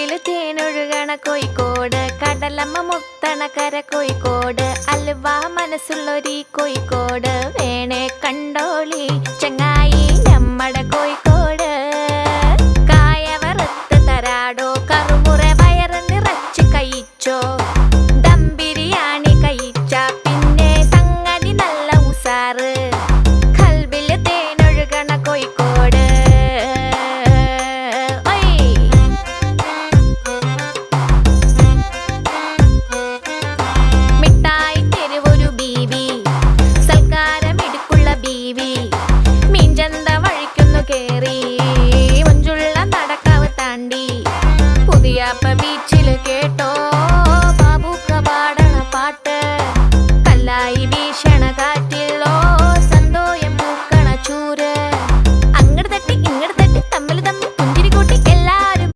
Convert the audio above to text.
കൽവില് തേനൊഴുകണ കോഴിക്കോട്, കടലമ്മ മുത്തണ കര കോഴിക്കോട്, അലുവ മനസ്സുള്ളൊരീ കോഴിക്കോട്, വേണേ കണ്ടോളി ചങ്ങായി നമ്മടെ കോഴിക്കോട്. കായ വറുത്ത് തരാടോ, കറുമുറ വയറ് നിറച്ച് കഴിച്ചോ, ദം ബിരിയാണി കഴിച്ച പിന്നെ സംഗതി നല്ല ഉസാറ്. കൽവില് തേനൊഴുകണ കോഴിക്കോട്. മിഠായി തെരുവൊരു ബീവി, സൽക്കാരമിടുക്കുള്ള ബീവി, മീൻചന്ത വഴിക്കുന്നു കേറി, മഞ്ചുള്ള നടക്കാവ് താണ്ടി, പുതിയാപ്പ